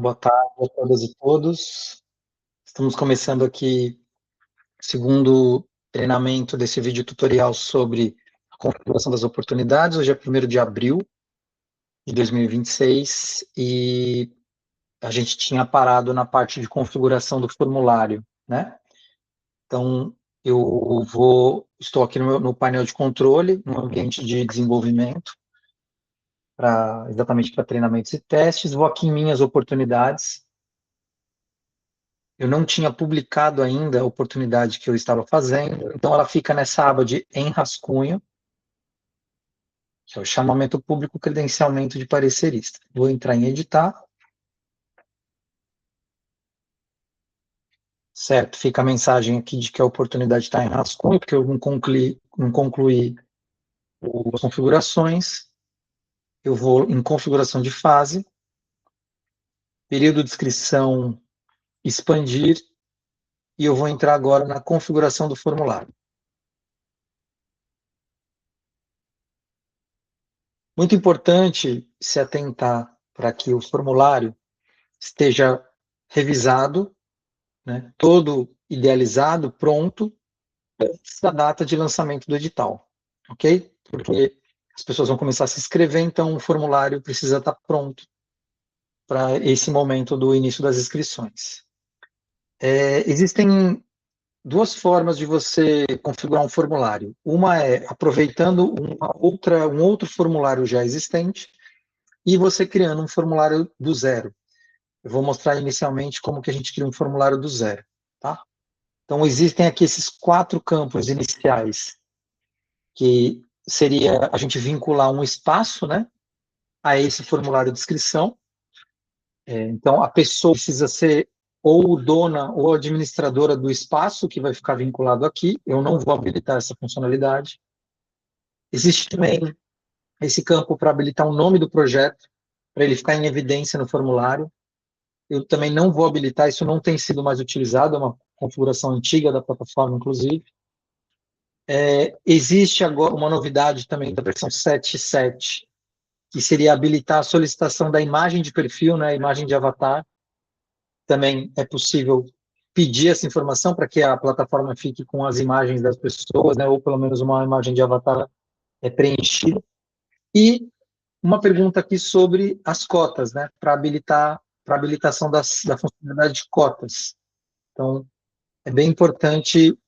Boa tarde a todas e todos. Estamos começando aqui o segundo treinamento desse vídeo tutorial sobre a configuração das oportunidades. Hoje é 1º de abril de 2026 e a gente tinha parado na parte de configuração do formulário, né? Então, estou aqui no painel de controle, no ambiente de desenvolvimento, exatamente para treinamentos e testes. Vou aqui em minhas oportunidades. Eu não tinha publicado ainda a oportunidade que eu estava fazendo, então ela fica nessa aba de em rascunho, que é o chamamento público credenciamento de parecerista. Vou entrar em editar. Certo, fica a mensagem aqui de que a oportunidade está em rascunho, porque eu não concluí as configurações. Eu vou em configuração de fase, período de inscrição, expandir, e eu vou entrar agora na configuração do formulário. Muito importante se atentar para que o formulário esteja revisado, né, todo idealizado, pronto, antes da data de lançamento do edital, ok? Porque as pessoas vão começar a se inscrever, então o formulário precisa estar pronto para esse momento do início das inscrições. Existem duas formas de você configurar um formulário. Uma é aproveitando um outro formulário já existente e você criando um formulário do zero. Eu vou mostrar inicialmente como que a gente cria um formulário do zero, tá? Então, existem aqui esses 4 campos iniciais, que seria a gente vincular um espaço, né, a esse formulário de inscrição. Então, a pessoa precisa ser ou dona ou administradora do espaço que vai ficar vinculado aqui. Eu não vou habilitar essa funcionalidade. Existe também esse campo para habilitar o nome do projeto, para ele ficar em evidência no formulário. Eu também não vou habilitar, isso não tem sido mais utilizado, é uma configuração antiga da plataforma, inclusive. Existe agora uma novidade também da versão 7.7, que seria habilitar a solicitação da imagem de perfil, né, a imagem de avatar. Também é possível pedir essa informação para que a plataforma fique com as imagens das pessoas, né, ou pelo menos uma imagem de avatar preenchida. E uma pergunta aqui sobre as cotas, né, para habilitação da funcionalidade de cotas. Então, é bem importante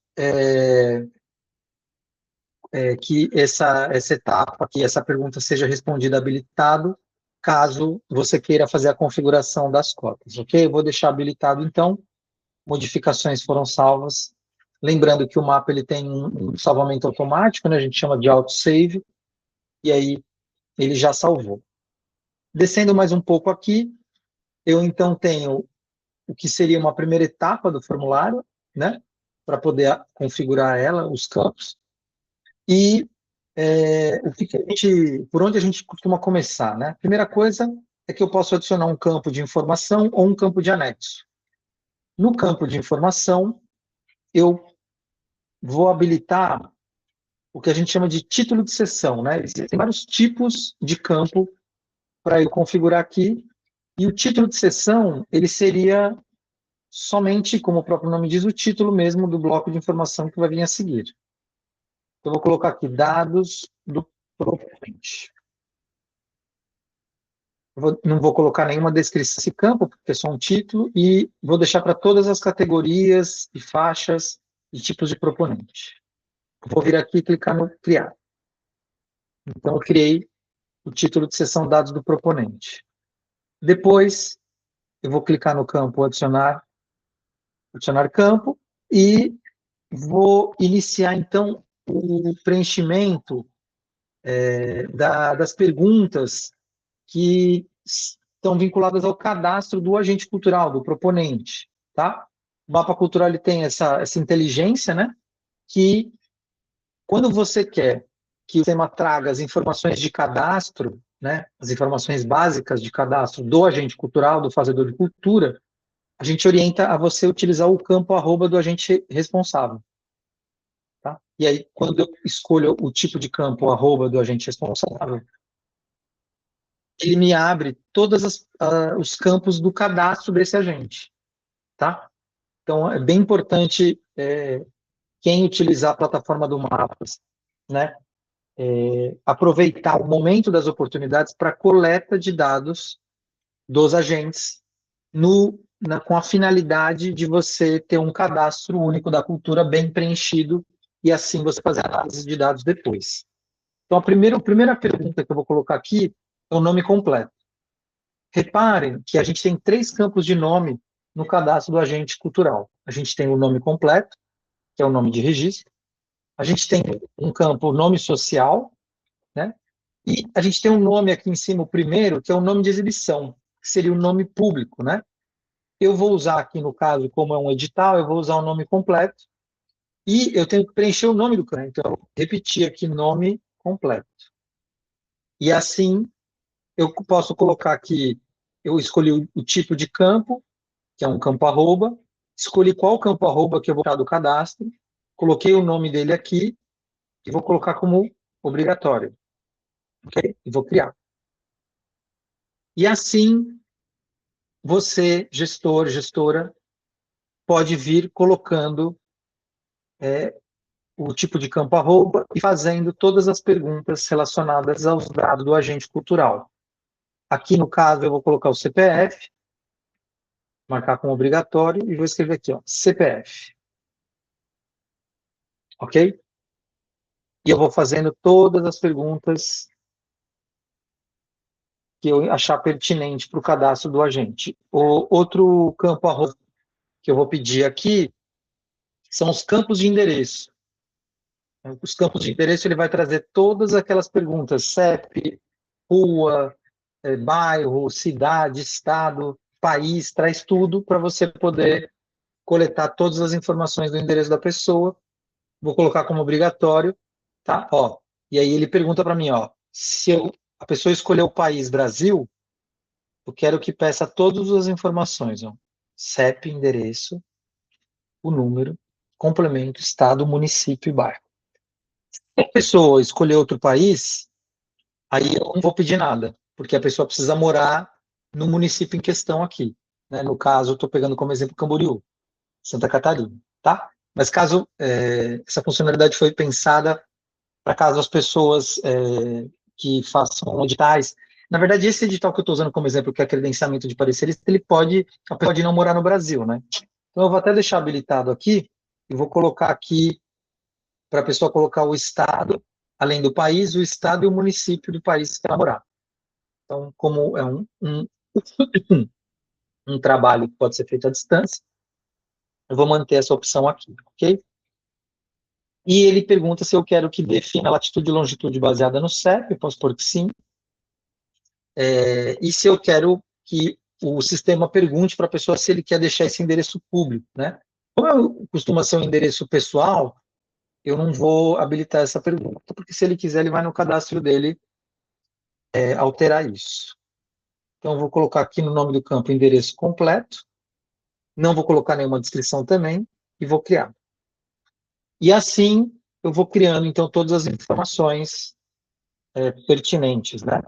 que essa etapa, que essa pergunta seja respondida habilitado, caso você queira fazer a configuração das cotas, ok? Eu vou deixar habilitado, então, modificações foram salvas. Lembrando que o mapa ele tem um salvamento automático, né? A gente chama de autosave, e aí ele já salvou. Descendo mais um pouco aqui, eu então tenho o que seria uma primeira etapa do formulário, né? Para poder configurar ela, os campos. E por onde a gente costuma começar, né? Primeira coisa é que eu posso adicionar um campo de informação ou um campo de anexo. No campo de informação, eu vou habilitar o que a gente chama de título de sessão, né? Existem vários tipos de campo para eu configurar aqui, e o título de sessão, ele seria somente, como o próprio nome diz, o título mesmo do bloco de informação que vai vir a seguir. Então, eu vou colocar aqui dados do proponente. Não vou colocar nenhuma descrição desse campo, porque é só um título, e vou deixar para todas as categorias e faixas e tipos de proponente. Vou vir aqui e clicar no criar. Então, eu criei o título de sessão dados do proponente. Depois, eu vou clicar no campo adicionar campo, e vou iniciar, então, o preenchimento das perguntas que estão vinculadas ao cadastro do agente cultural, do proponente, tá? O mapa cultural ele tem essa inteligência, né? Que quando você quer que o sistema traga as informações de cadastro, né? As informações básicas de cadastro do agente cultural, do fazedor de cultura, a gente orienta a você utilizar o campo arroba do agente responsável. Tá? E aí, quando eu escolho o tipo de campo arroba do agente responsável, ele me abre todos os campos do cadastro desse agente, tá? Então, é bem importante quem utilizar a plataforma do Mapas, né, aproveitar o momento das oportunidades para coleta de dados dos agentes com a finalidade de você ter um cadastro único da cultura bem preenchido e assim você fazer análise de dados depois. Então, a primeira pergunta que eu vou colocar aqui é o nome completo. Reparem que a gente tem 3 campos de nome no cadastro do agente cultural. A gente tem o nome completo, que é o nome de registro. A gente tem um campo nome social, né? E a gente tem um nome aqui em cima, o primeiro, que é o nome de exibição, que seria o nome público, né? Eu vou usar aqui, no caso, como é um edital, eu vou usar o nome completo. E eu tenho que preencher o nome do campo. Então, eu vou repetir aqui nome completo. E assim, eu posso colocar aqui, eu escolhi o tipo de campo, que é um campo arroba, escolhi qual campo arroba que eu vou colocar do cadastro, coloquei o nome dele aqui e vou colocar como obrigatório, ok? E vou criar. E assim, você, gestor, gestora, pode vir colocando o tipo de campo arroba e fazendo todas as perguntas relacionadas aos dados do agente cultural. Aqui, no caso, eu vou colocar o CPF, marcar como obrigatório, e vou escrever aqui, ó, CPF. Ok? E eu vou fazendo todas as perguntas que eu achar pertinente para o cadastro do agente. O outro campo arroba que eu vou pedir aqui são os campos de endereço. Os campos de endereço, ele vai trazer todas aquelas perguntas, CEP, rua, bairro, cidade, estado, país, traz tudo para você poder coletar todas as informações do endereço da pessoa. Vou colocar como obrigatório, tá? Ó, e aí ele pergunta para mim, ó, se a pessoa escolher o país Brasil, eu quero que peça todas as informações, ó, CEP, endereço, o número, complemento, estado, município e bairro. Se a pessoa escolher outro país, aí eu não vou pedir nada, porque a pessoa precisa morar no município em questão aqui, né? No caso, eu estou pegando como exemplo Camboriú, Santa Catarina, tá? Mas caso essa funcionalidade foi pensada para caso as pessoas que façam editais, na verdade, esse edital que eu estou usando como exemplo, que é credenciamento de parecerista, a pessoa pode não morar no Brasil, né? Então, eu vou até deixar habilitado aqui, e vou colocar aqui, para a pessoa colocar o estado, além do país, o estado e o município do país que ela morar. Então, como é um trabalho que pode ser feito à distância, eu vou manter essa opção aqui, ok? E ele pergunta se eu quero que defina a latitude e longitude baseada no CEP, eu posso pôr que sim. E se eu quero que o sistema pergunte para a pessoa se ele quer deixar esse endereço público, né? Como costuma ser um endereço pessoal, eu não vou habilitar essa pergunta, porque se ele quiser, ele vai no cadastro dele alterar isso. Então, eu vou colocar aqui no nome do campo endereço completo, não vou colocar nenhuma descrição também, e vou criar. E assim, eu vou criando, então, todas as informações pertinentes, né?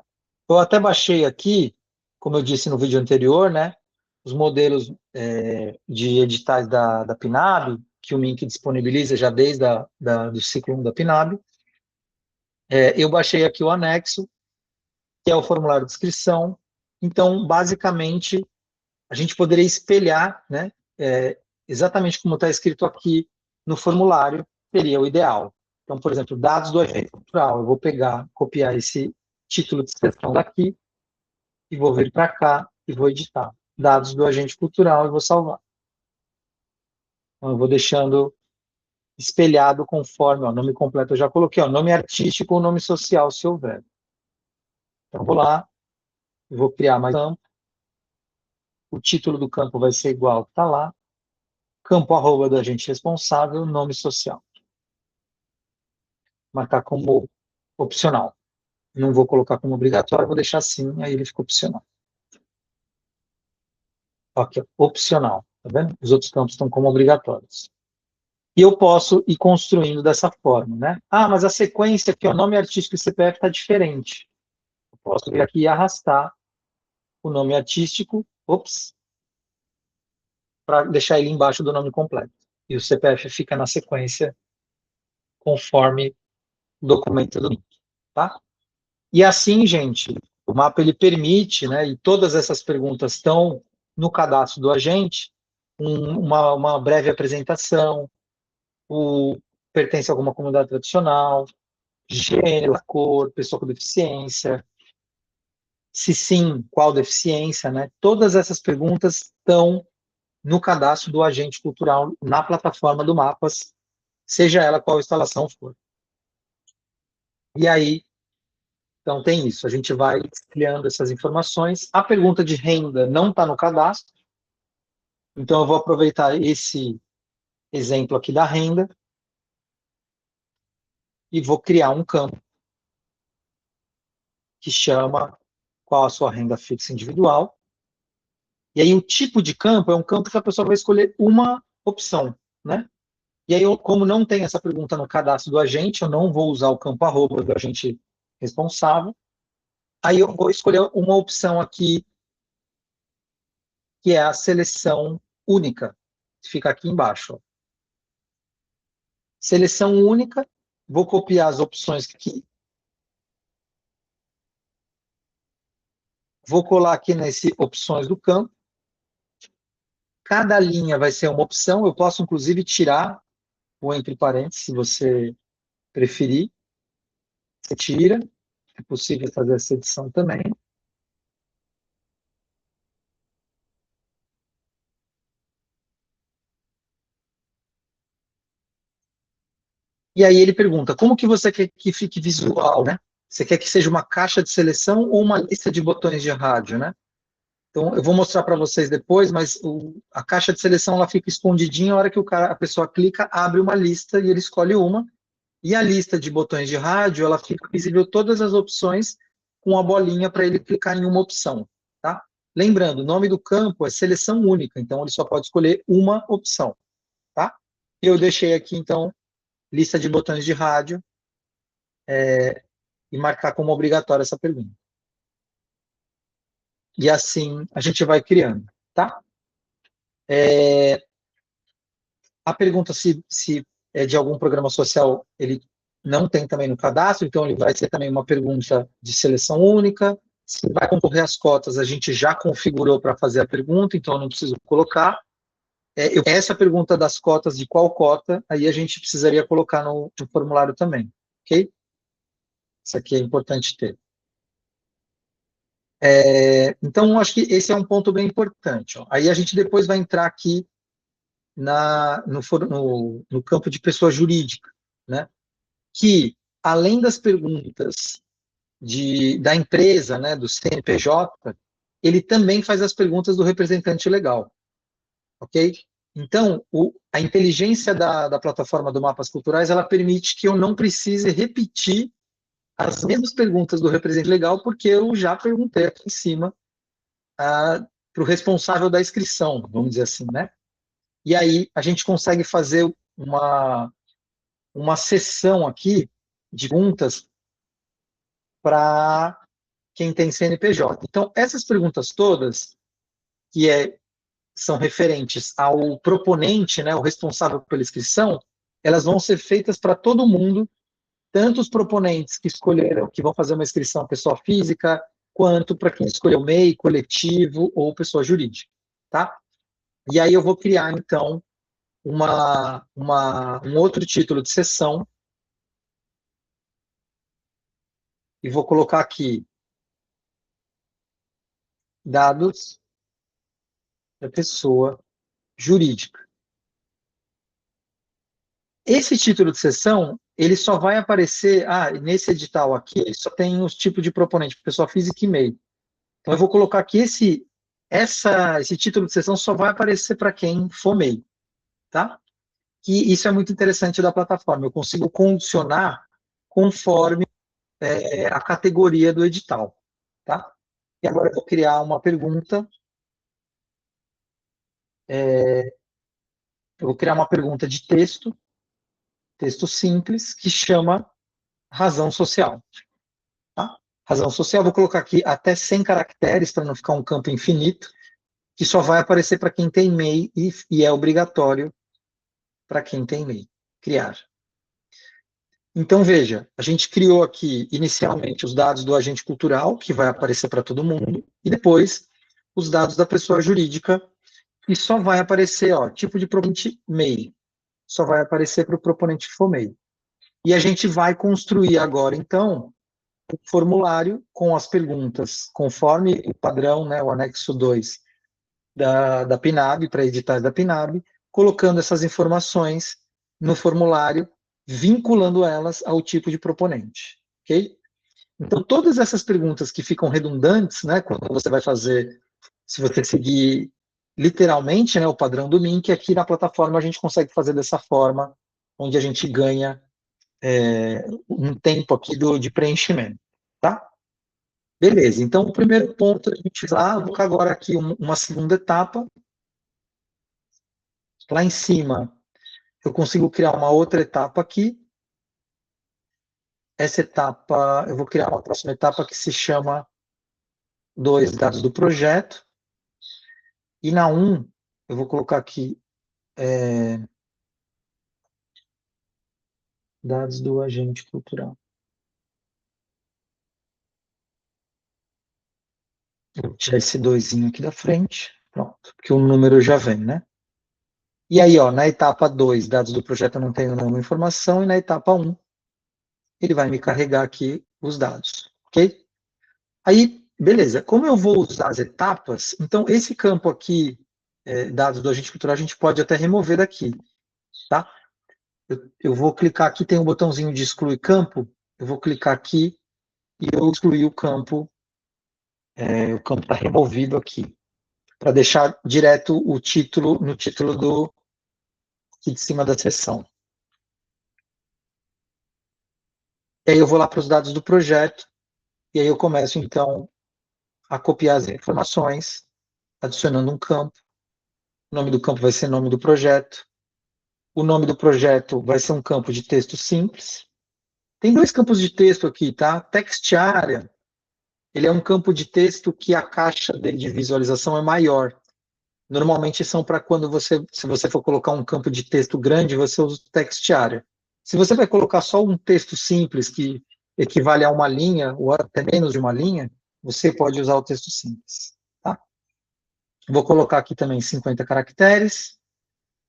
Eu até baixei aqui, como eu disse no vídeo anterior, né, os modelos de editais da PNAB, que o MINC disponibiliza já desde do ciclo 1 da PNAB. Eu baixei aqui o anexo, que é o formulário de inscrição. Então, basicamente, a gente poderia espelhar, né, exatamente como está escrito aqui no formulário, seria o ideal. Então, por exemplo, dados do agente cultural, eu vou pegar, copiar esse título de inscrição daqui, e vou vir para cá e vou editar. Dados do agente cultural e vou salvar. Então, eu vou deixando espelhado conforme, ó, nome completo eu já coloquei, ó, nome artístico ou nome social, se houver. Então, vou lá, vou criar mais campo. O título do campo vai ser igual ao que está lá. Campo arroba do agente responsável, nome social. Marcar como opcional. Não vou colocar como obrigatório, vou deixar assim, aí ele fica opcional. Ok, opcional, tá vendo? Os outros campos estão como obrigatórios. E eu posso ir construindo dessa forma, né? Ah, mas a sequência aqui, o nome artístico e CPF está diferente. posso vir aqui e arrastar o nome artístico, para deixar ele embaixo do nome completo. E o CPF fica na sequência conforme o documento do link, tá? E assim, gente, o mapa ele permite, né, e todas essas perguntas estão no cadastro do agente, uma breve apresentação, o pertence a alguma comunidade tradicional, gênero, cor, pessoa com deficiência, se sim, qual deficiência, né? Todas essas perguntas estão no cadastro do agente cultural na plataforma do Mapas, seja ela qual instalação for. E aí, então tem isso, a gente vai criando essas informações. A pergunta de renda não está no cadastro, então eu vou aproveitar esse exemplo aqui da renda e vou criar um campo que chama qual a sua renda fixa individual. E aí o tipo de campo é um campo que a pessoa vai escolher uma opção, né? E aí, como não tem essa pergunta no cadastro do agente, eu não vou usar o campo arroba do agente responsável. Aí eu vou escolher uma opção aqui, que é a seleção única, que fica aqui embaixo. Ó. Seleção única, vou copiar as opções aqui. Vou colar aqui nesse opções do campo. Cada linha vai ser uma opção, eu posso inclusive tirar o entre parênteses, se você preferir. Você tira, é possível fazer essa edição também. E aí ele pergunta, como que você quer que fique visual, né? Você quer que seja uma caixa de seleção ou uma lista de botões de rádio, né? Então, eu vou mostrar para vocês depois, mas a caixa de seleção ela fica escondidinha, a hora que a pessoa clica, abre uma lista e ele escolhe uma. E a lista de botões de rádio, ela fica visível todas as opções com a bolinha para ele clicar em uma opção, tá? Lembrando, o nome do campo é seleção única, então ele só pode escolher uma opção, tá? Eu deixei aqui, então, lista de botões de rádio e marcar como obrigatória essa pergunta. E assim a gente vai criando, tá? A pergunta se é de algum programa social, ele não tem também no cadastro, então ele vai ser também uma pergunta de seleção única. Se vai concorrer às cotas, a gente já configurou para fazer a pergunta, então eu não preciso colocar. Essa pergunta das cotas, de qual cota, aí a gente precisaria colocar no formulário também, ok? Isso aqui é importante ter. Então, acho que esse é um ponto bem importante. Ó. Aí a gente depois vai entrar aqui no campo de pessoa jurídica, né? Que, além das perguntas da empresa, né, do CNPJ, ele também faz as perguntas do representante legal, ok? Então, a inteligência da plataforma do Mapas Culturais, ela permite que eu não precise repetir as mesmas perguntas do representante legal, porque eu já perguntei aqui em cima para o responsável da inscrição, vamos dizer assim, né? E aí a gente consegue fazer uma sessão aqui de perguntas para quem tem CNPJ. Então, essas perguntas todas, que são referentes ao proponente, né, o responsável pela inscrição, elas vão ser feitas para todo mundo, tanto os proponentes que escolheram, que vão fazer uma inscrição pessoa física, quanto para quem escolheu MEI, coletivo ou pessoa jurídica, tá? E aí eu vou criar, então, um outro título de sessão e vou colocar aqui dados da pessoa jurídica. Esse título de sessão, ele só vai aparecer, nesse edital aqui, só tem os tipos de proponente, pessoa física e MEI. Então, eu vou colocar aqui esse título de sessão só vai aparecer para quem for MEI, tá? E isso é muito interessante da plataforma, eu consigo condicionar conforme a categoria do edital, tá? E agora eu vou criar uma pergunta, eu vou criar uma pergunta de texto simples, que chama razão social. Tá? razão social, vou colocar aqui até 100 caracteres, para não ficar um campo infinito, que só vai aparecer para quem tem MEI e é obrigatório para quem tem MEI criar. Então, veja, a gente criou aqui, inicialmente, os dados do agente cultural, que vai aparecer para todo mundo, e depois os dados da pessoa jurídica, que só vai aparecer, ó, tipo de proponente MEI, só vai aparecer para o proponente que for MEI. E a gente vai construir agora, então, o formulário com as perguntas, conforme o padrão, né, o anexo 2 da PNAB, para editais da PNAB, colocando essas informações no formulário, vinculando elas ao tipo de proponente, ok? Então, todas essas perguntas que ficam redundantes, né, quando você vai fazer, se você seguir literalmente, né, o padrão do MINC, aqui na plataforma a gente consegue fazer dessa forma, onde a gente ganha um tempo aqui de preenchimento, tá? Beleza, então o primeiro ponto a gente vai vou agora aqui uma segunda etapa. Lá em cima, eu consigo criar uma outra etapa aqui. Essa etapa, eu vou criar uma próxima etapa que se chama 2 dados do projeto. E na 1, eu vou colocar aqui dados do agente cultural. Vou tirar esse 2 aqui da frente. Pronto, porque o número já vem, né? E aí, ó, na etapa 2, dados do projeto, eu não tenho nenhuma informação, e na etapa 1, ele vai me carregar aqui os dados, ok? Aí, beleza, como eu vou usar as etapas, então esse campo aqui, dados do agente cultural, a gente pode até remover daqui, tá? Eu vou clicar aqui, tem um botãozinho de excluir campo, eu vou clicar aqui e eu excluir o campo está removido aqui, para deixar direto o título no título aqui de cima da seção. E aí eu vou lá para os dados do projeto, e aí eu começo, então, a copiar as informações, adicionando um campo. O nome do campo vai ser nome do projeto. O nome do projeto vai ser um campo de texto simples. Tem 2 campos de texto aqui, tá? Text Area, ele é um campo de texto que a caixa dele de visualização é maior. Normalmente são para quando se você for colocar um campo de texto grande, você usa o Text Area. Se você vai colocar só um texto simples que equivale a uma linha, ou até menos de uma linha, você pode usar o texto simples. Tá? Vou colocar aqui também 50 caracteres,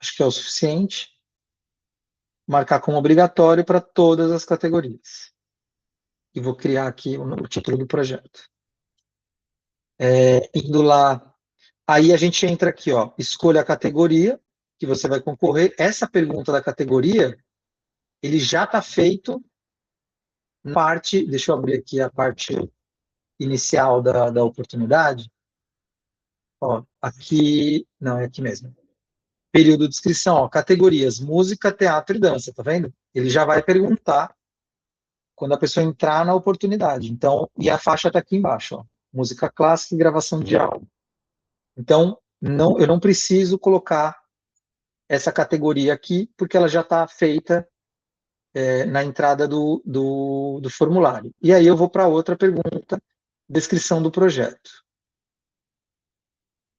acho que é o suficiente. Marcar como obrigatório para todas as categorias. E vou criar aqui o título do projeto. Indo lá, aí a gente entra aqui, ó, escolha a categoria que você vai concorrer. Essa pergunta da categoria, ele já está feito na parte, deixa eu abrir aqui a parte inicial da oportunidade. Ó, aqui, não, é aqui mesmo. Período de inscrição, ó, categorias, música, teatro e dança, tá vendo? Ele já vai perguntar quando a pessoa entrar na oportunidade. Então, e a faixa está aqui embaixo, ó, música clássica e gravação de áudio. Então, eu não preciso colocar essa categoria aqui, porque ela já está feita na entrada do formulário. E aí eu vou para outra pergunta, descrição do projeto.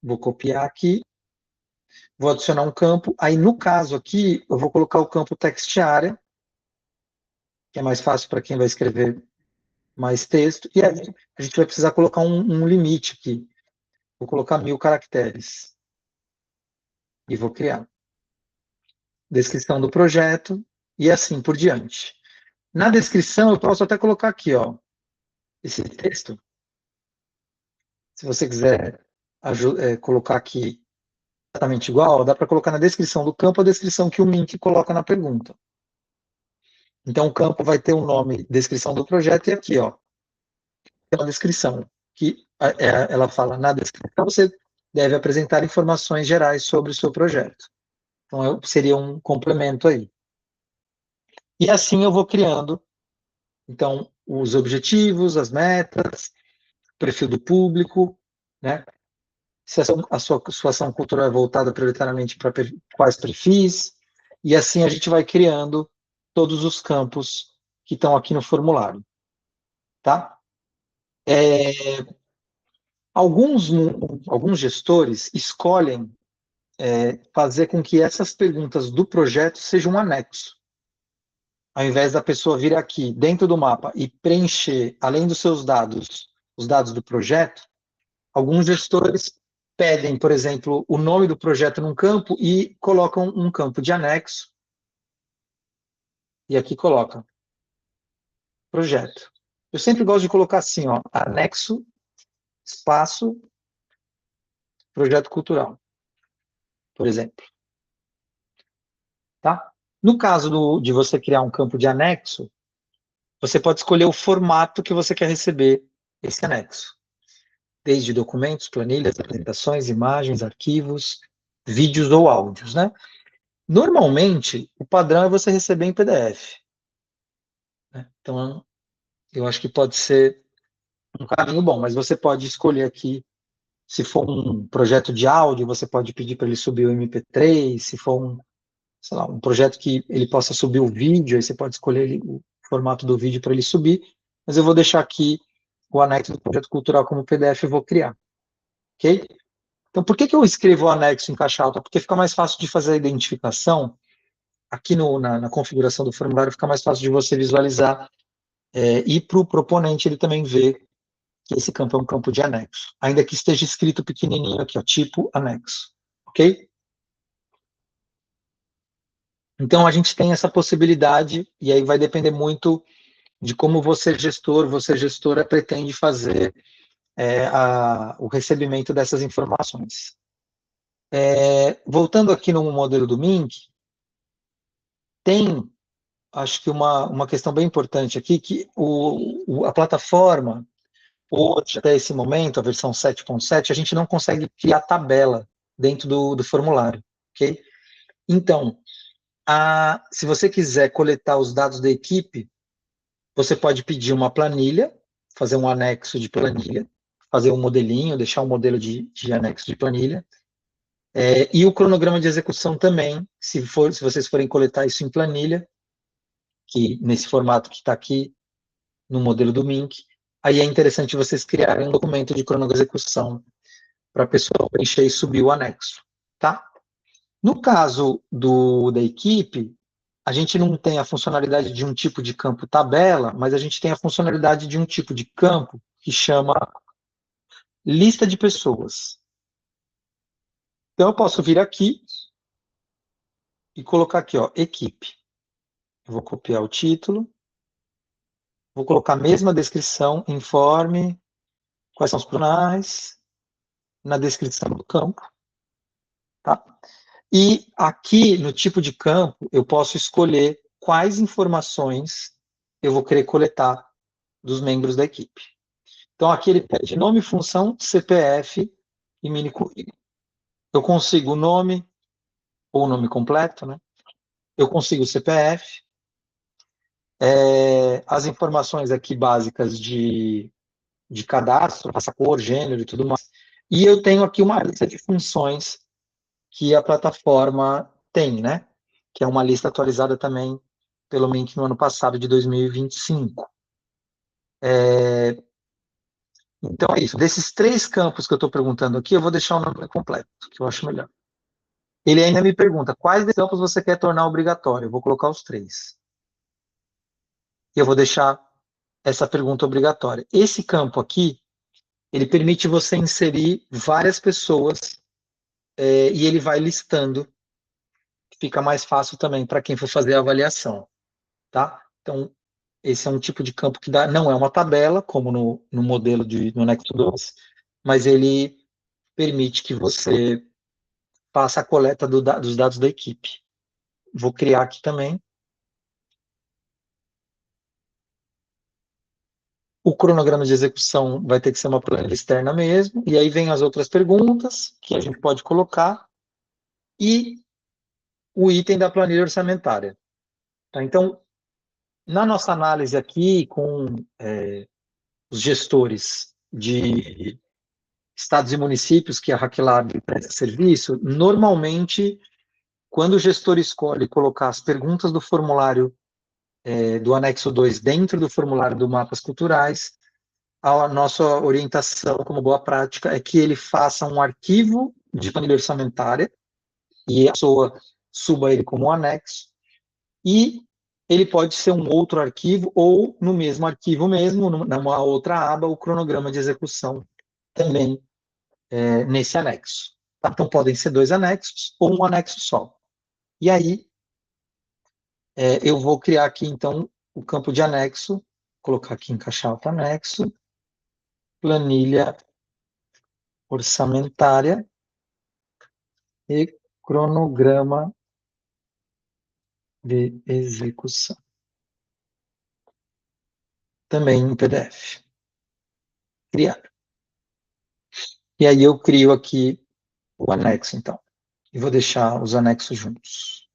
Vou copiar aqui, vou adicionar um campo. Aí, no caso aqui, eu vou colocar o campo text area, que é mais fácil para quem vai escrever mais texto. E aí a gente vai precisar colocar um limite aqui. Vou colocar 1000 caracteres. E vou criar. Descrição do projeto e assim por diante. Na descrição, eu posso até colocar aqui, ó, esse texto. Se você quiser colocar aqui exatamente igual, dá para colocar na descrição do campo a descrição que o Mink coloca na pergunta. Então, o campo vai ter o nome, descrição do projeto, e aqui, ó, tem uma descrição, que ela fala, na descrição você deve apresentar informações gerais sobre o seu projeto. Então, seria um complemento aí. E assim eu vou criando, então, os objetivos, as metas, perfil do público, né? Se a sua ação cultural é voltada prioritariamente para quais perfis, e assim a gente vai criando todos os campos que estão aqui no formulário, tá? Alguns gestores escolhem fazer com que essas perguntas do projeto sejam um anexo. Ao invés da pessoa vir aqui dentro do mapa e preencher, além dos seus dados, os dados do projeto, alguns gestores pedem, por exemplo, o nome do projeto num campo e colocam um campo de anexo. E aqui coloca projeto. Eu sempre gosto de colocar assim, ó, anexo, espaço, projeto cultural, por exemplo. Tá? No caso de você criar um campo de anexo, você pode escolher o formato que você quer receber esse anexo. Desde documentos, planilhas, apresentações, imagens, arquivos, vídeos ou áudios, né? Normalmente, o padrão é você receber em PDF. Né? Então, eu acho que pode ser um caminho bom, mas você pode escolher aqui, se for um projeto de áudio, você pode pedir para ele subir o MP3, se for sei lá, um projeto que ele possa subir o vídeo, aí você pode escolher o formato do vídeo para ele subir, mas eu vou deixar aqui o anexo do projeto cultural como PDF e vou criar, ok? Então, por que eu escrevo o anexo em caixa alta? Porque fica mais fácil de fazer a identificação, aqui na configuração do formulário fica mais fácil de você visualizar, e para o proponente ele também ver que esse campo é um campo de anexo, ainda que esteja escrito pequenininho aqui, ó, tipo anexo, ok? Então, a gente tem essa possibilidade, e aí vai depender muito de como você gestora, pretende fazer o recebimento dessas informações. Voltando aqui no modelo do Mink, tem, acho que uma questão bem importante aqui, que a plataforma, hoje, até esse momento, a versão 7.7, a gente não consegue criar tabela dentro do formulário, ok? Então, se você quiser coletar os dados da equipe, você pode pedir uma planilha, fazer um anexo de planilha, fazer um modelinho, deixar um modelo de anexo de planilha, e o cronograma de execução também, se vocês forem coletar isso em planilha, que nesse formato que está aqui no modelo do Mink, aí é interessante vocês criarem um documento de cronograma de execução para a pessoa preencher e subir o anexo, tá? No caso da equipe, a gente não tem a funcionalidade de um tipo de campo tabela, mas a gente tem a funcionalidade de um tipo de campo que chama lista de pessoas. Então, eu posso vir aqui e colocar aqui, ó, equipe. Eu vou copiar o título, vou colocar a mesma descrição, informe, quais são os profissionais, na descrição do campo, tá? E aqui, no tipo de campo, eu posso escolher quais informações eu vou querer coletar dos membros da equipe. Então, aqui ele pede nome, função, CPF e mini currículo. Eu consigo o nome, ou o nome completo, né? Eu consigo o CPF, as informações aqui básicas de cadastro, raça, cor, gênero e tudo mais. E eu tenho aqui uma lista de funções que a plataforma tem, né? Que é uma lista atualizada também pelo Mink no ano passado, de 2025. Então é isso. Desses 3 campos que eu estou perguntando aqui, eu vou deixar o nome completo, que eu acho melhor. Ele ainda me pergunta, quais desses campos você quer tornar obrigatório? Eu vou colocar os 3. E eu vou deixar essa pergunta obrigatória. Esse campo aqui, ele permite você inserir várias pessoas, e ele vai listando, fica mais fácil também para quem for fazer a avaliação, tá? Então, esse é um tipo de campo que não é uma tabela, como no modelo no Nexo 2, mas ele permite que você faça a coleta dos dados da equipe. Vou criar aqui também. O cronograma de execução vai ter que ser uma planilha externa mesmo, e aí vem as outras perguntas que a gente pode colocar, e o item da planilha orçamentária. Tá? Então, na nossa análise aqui com os gestores de estados e municípios que a Hacklab presta serviço, normalmente, quando o gestor escolhe colocar as perguntas do formulário do anexo 2 dentro do formulário do Mapas Culturais, a nossa orientação como boa prática é que ele faça um arquivo de planilha orçamentária e a pessoa suba ele como um anexo, e ele pode ser um outro arquivo ou no mesmo arquivo mesmo, numa outra aba, o cronograma de execução também nesse anexo. Tá? Então podem ser 2 anexos ou um anexo só. E aí eu vou criar aqui então o campo de anexo, colocar aqui em caixa alta anexo, planilha orçamentária e cronograma de execução. Também em PDF. Criar. E aí eu crio aqui o anexo, então. E vou deixar os anexos juntos.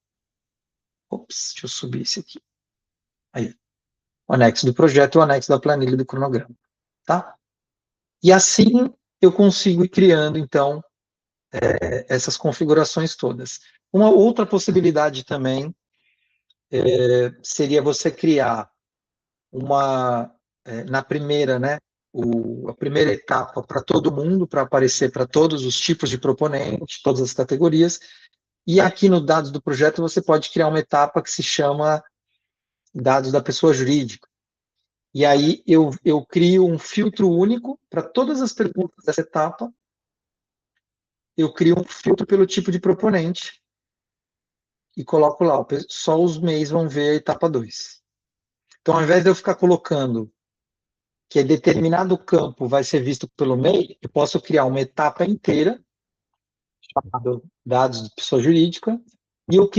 Ops, deixa eu subir esse aqui. Aí. O anexo do projeto e o anexo da planilha do cronograma. Tá? E assim eu consigo ir criando, então, essas configurações todas. Uma outra possibilidade também seria você criar na primeira, né, a primeira etapa para todo mundo, para aparecer para todos os tipos de proponentes, todas as categorias, e aqui no dados do projeto você pode criar uma etapa que se chama dados da pessoa jurídica. E aí eu crio um filtro único para todas as perguntas dessa etapa, eu crio um filtro pelo tipo de proponente e coloco lá, só os MEIs vão ver a etapa 2. Então, ao invés de eu ficar colocando que determinado campo vai ser visto pelo MEI, eu posso criar uma etapa inteira, chamada dados de pessoa jurídica, e eu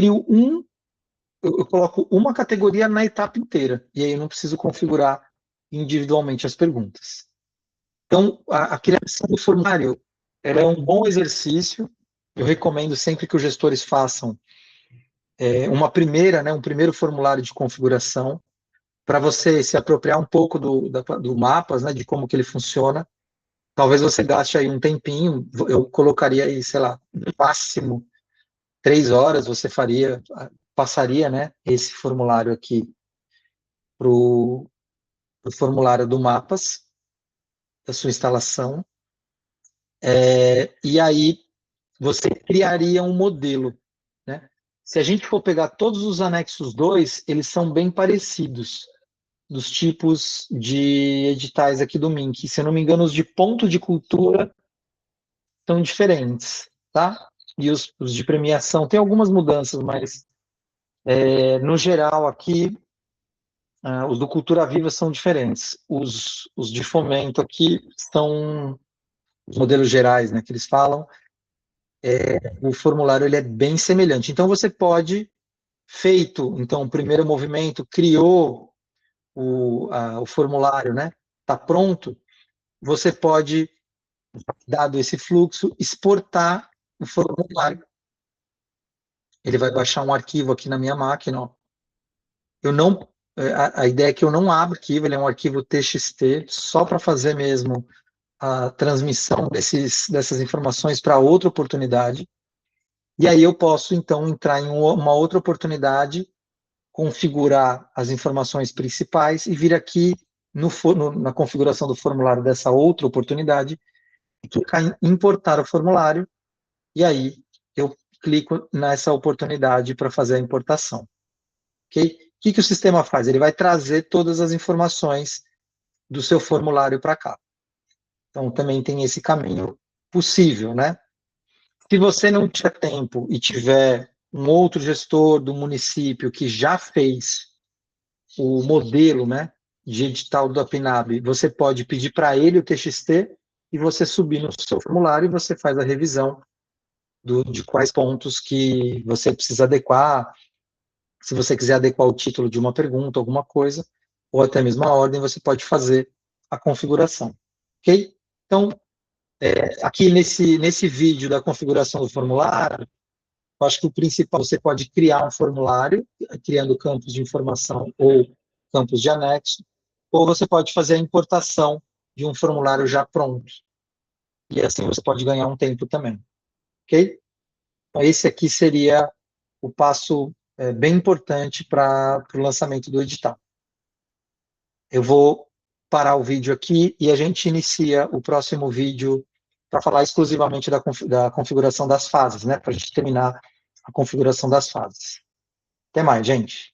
coloco uma categoria na etapa inteira, e aí eu não preciso configurar individualmente as perguntas. Então, a criação do formulário é um bom exercício, eu recomendo sempre que os gestores façam um primeiro formulário de configuração, para você se apropriar um pouco do mapas, né, de como que ele funciona. Talvez você gaste aí um tempinho, eu colocaria aí, sei lá, no máximo 3 horas, você passaria, né, esse para o formulário do mapas, da sua instalação, e aí você criaria um modelo, né? Se a gente for pegar todos os anexos 2, eles são bem parecidos, dos tipos de editais aqui do MINC. Se eu não me engano, os de ponto de cultura são diferentes, tá? E os de premiação tem algumas mudanças, mas no geral aqui os do Cultura Viva são diferentes. Os de fomento aqui são os modelos gerais, né, que eles falam. O formulário ele é bem semelhante. Então você pode, feito então o primeiro movimento, criou o formulário, né? Está pronto. Você pode, dado esse fluxo, exportar o formulário. Ele vai baixar um arquivo aqui na minha máquina. Ó. Eu não, a ideia é que eu não abra arquivo, ele é um arquivo TXT, só para fazer mesmo a transmissão dessas informações para outra oportunidade. E aí eu posso, então, entrar em uma outra oportunidade, configurar as informações principais e vir aqui na configuração do formulário dessa outra oportunidade e clicar em importar o formulário, e aí eu clico nessa oportunidade para fazer a importação. Ok? O que o sistema faz? Ele vai trazer todas as informações do seu formulário para cá. Então, também tem esse caminho possível, né? Se você não tiver tempo e tiver um outro gestor do município que já fez o modelo, né, de edital do APINAB, você pode pedir para ele o TXT e você subir no seu formulário e você faz a revisão de quais pontos que você precisa adequar, se você quiser adequar o título de uma pergunta, alguma coisa, ou até mesmo a ordem, você pode fazer a configuração. Ok? Então, aqui nesse vídeo da configuração do formulário, eu acho que o principal, você pode criar um formulário, criando campos de informação ou campos de anexo, ou você pode fazer a importação de um formulário já pronto. E assim você pode ganhar um tempo também. Ok? Então, esse aqui seria o passo bem importante para o lançamento do edital. Eu vou parar o vídeo aqui e a gente inicia o próximo vídeo para falar exclusivamente da configuração das fases, né? Para a gente terminar a configuração das fases. Até mais, gente.